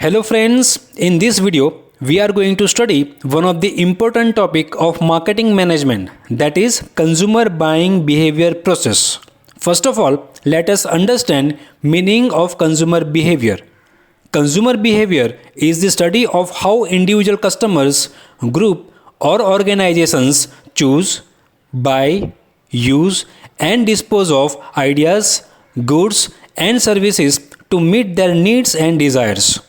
Hello friends, in this video we are going to study one of the important topic of marketing management, that is consumer buying behavior process. First of all, let us understand meaning of consumer behavior. Consumer behavior is the study of how individual customers, group or organizations choose, buy, use and dispose of ideas, goods and services to meet their needs and desires.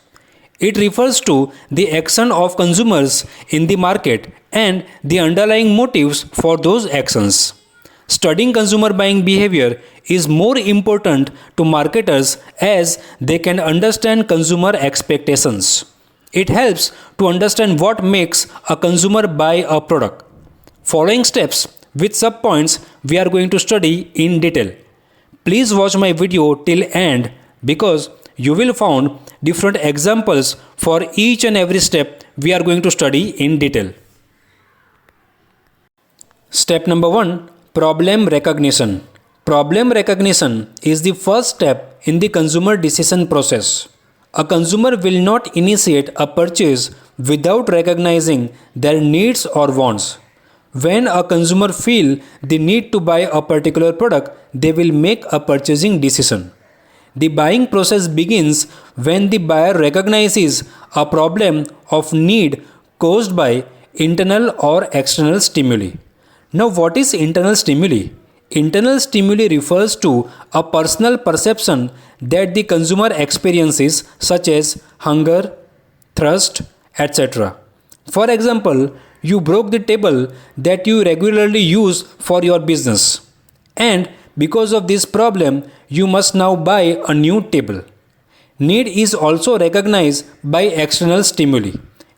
It refers to the action of consumers in the market and the underlying motives for those actions. Studying consumer buying behavior is more important to marketers as they can understand consumer expectations. It helps to understand what makes a consumer buy a product. Following steps with subpoints we are going to study in detail. Please watch my video till end because you will find different examples for each and every step we are going to study in detail. Step number 1, problem recognition. Problem recognition is the first step in the consumer decision process. A consumer will not initiate a purchase without recognizing their needs or wants. When a consumer feels the need to buy a particular product, they will make a purchasing decision. The buying process begins when the buyer recognizes a problem of need caused by internal or external stimuli. Now, what is internal stimuli? Internal stimuli refers to a personal perception that the consumer experiences, such as hunger, thirst, etc. For example, you broke the table that you regularly use for your business, and because of this problem, you must now buy a new table. Need is also recognized by external stimuli.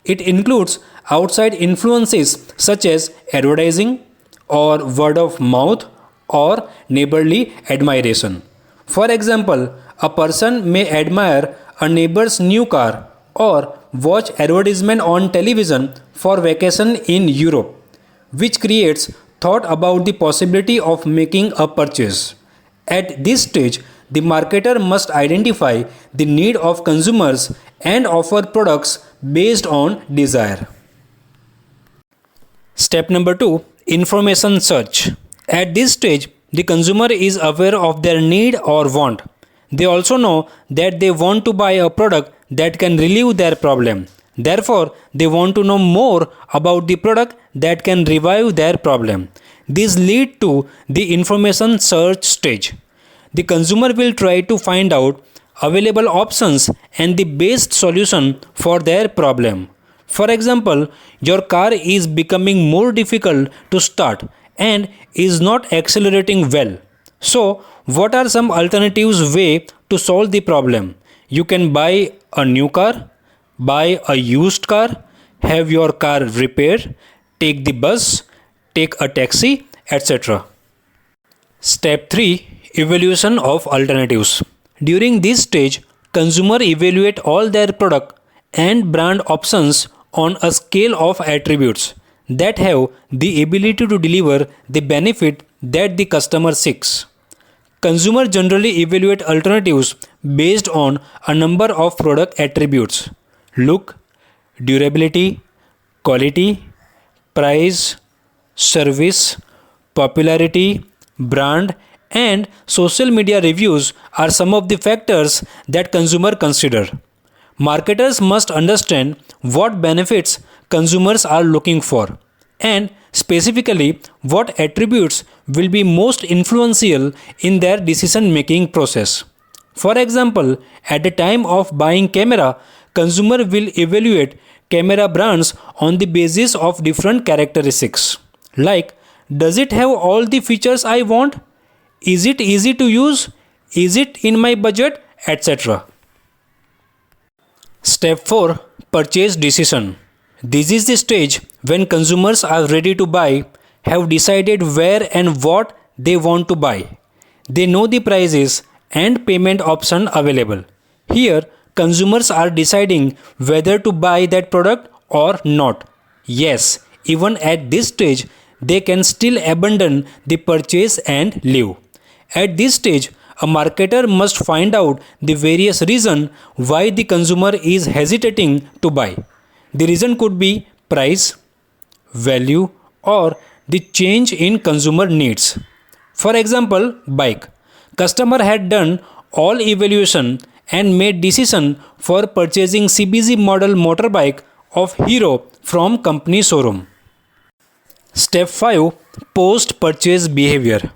It includes outside influences such as advertising or word of mouth or neighborly admiration. For example, a person may admire a neighbor's new car or watch advertisement on television for vacation in Europe, which creates thought about the possibility of making a purchase. At this stage, the marketer must identify the need of consumers and offer products based on desire. Step number 2, information search. At this stage, the consumer is aware of their need or want. They also know that they want to buy a product that can relieve their problem. Therefore, they want to know more about the product that can revive their problem. This leads to the information search stage. The consumer will try to find out available options and the best solution for their problem. For example, your car is becoming more difficult to start and is not accelerating well. So, what are some alternatives way to solve the problem? You can buy a new car, buy a used car, have your car repaired, take the bus, take a taxi, etc. Step 3, evaluation of alternatives. During this stage, consumer evaluate all their product and brand options on a scale of attributes that have the ability to deliver the benefit that the customer seeks. Consumer generally evaluate alternatives based on a number of product attributes: look, durability, quality, price, service, popularity, brand, and social media reviews are some of the factors that consumer consider. Marketers must understand what benefits consumers are looking for and specifically what attributes will be most influential in their decision making process. For example, at the time of buying camera, consumer will evaluate camera brands on the basis of different characteristics like, does it have all the features I want? Is it easy to use? Is it in my budget? Etc. Step 4, purchase decision. This is the stage when consumers are ready to buy, have decided where and what they want to buy. They know the prices and payment option available. Here, consumers are deciding whether to buy that product or not. Yes, even at this stage, they can still abandon the purchase and leave. At this stage, a marketer must find out the various reasons why the consumer is hesitating to buy. The reason could be price, value, or the change in consumer needs. For example, bike. Customer had done all evaluation and made decision for purchasing CBZ model motorbike of Hero from company showroom. Step 5. Post-purchase behavior.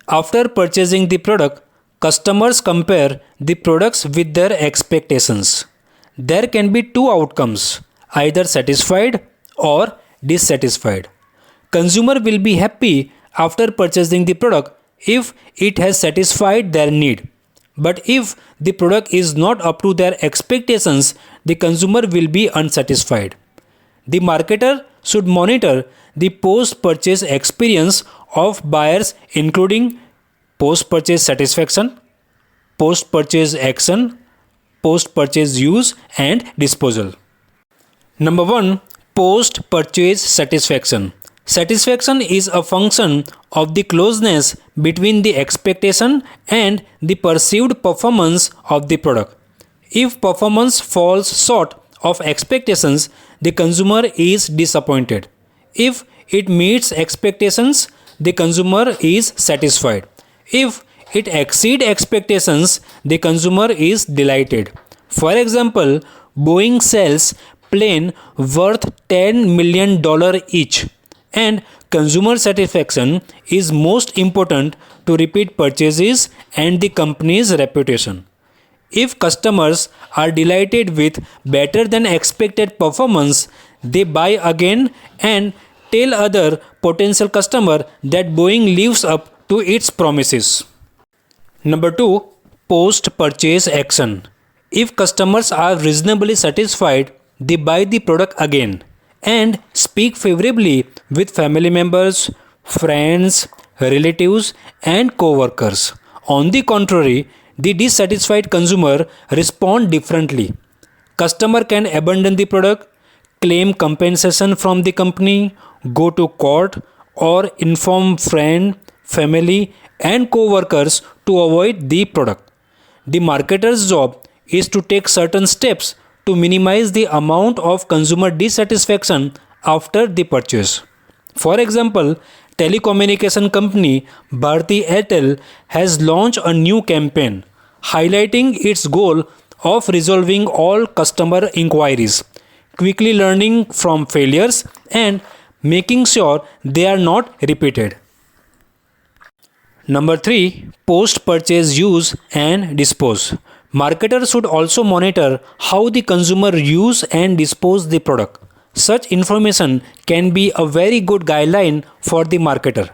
After purchasing the product, customers compare the products with their expectations. There can be two outcomes, either satisfied or dissatisfied. Consumer will be happy after purchasing the product if it has satisfied their need. But if the product is not up to their expectations, the consumer will be unsatisfied. The marketer should monitor the post-purchase experience of buyers, including post-purchase satisfaction, post-purchase action, post-purchase use and disposal. Number 1. Post-purchase satisfaction. Satisfaction is a function of the closeness between the expectation and the perceived performance of the product. If performance falls short of expectations, the consumer is disappointed. If it meets expectations, the consumer is satisfied. If it exceeds expectations, the consumer is delighted. For example, Boeing sells plane worth $10 million each, and consumer satisfaction is most important to repeat purchases and the company's reputation. If customers are delighted with better than expected performance, they buy again and tell other potential customers that Boeing lives up to its promises. Number 2. Post-purchase action. If customers are reasonably satisfied, they buy the product again and speak favorably with family members, friends, relatives, and co-workers. On the contrary, the dissatisfied consumer respond differently. Customer can abandon the product, claim compensation from the company, go to court, or inform friend, family, and co-workers to avoid the product. The marketer's job is to take certain steps to minimize the amount of consumer dissatisfaction after the purchase. For example, telecommunication company Bharti Airtel has launched a new campaign highlighting its goal of resolving all customer inquiries, quickly learning from failures and making sure they are not repeated. Number 3. Post-purchase use and dispose. Marketers should also monitor how the consumer use and dispose the product. Such information can be a very good guideline for the marketer.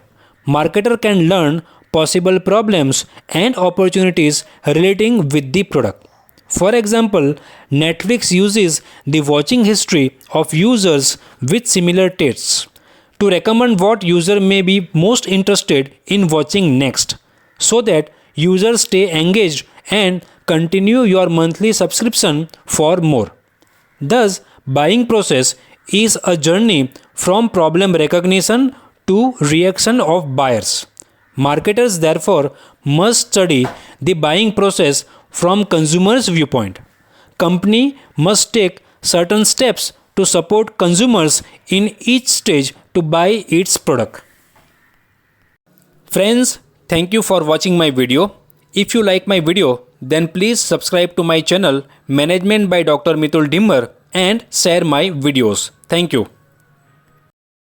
Marketer can learn possible problems and opportunities relating with the product. For example, Netflix uses the watching history of users with similar tastes to recommend what user may be most interested in watching next, so that users stay engaged and continue your monthly subscription for more. Thus, buying process is a journey from problem recognition to reaction of buyers. Marketers therefore must study the buying process from consumers' viewpoint. Company must take certain steps to support consumers in each stage to buy its product. Friends, thank you for watching my video. If you like my video, then please subscribe to my channel Management by Dr. Mitul Dhimar and share my videos. Thank you.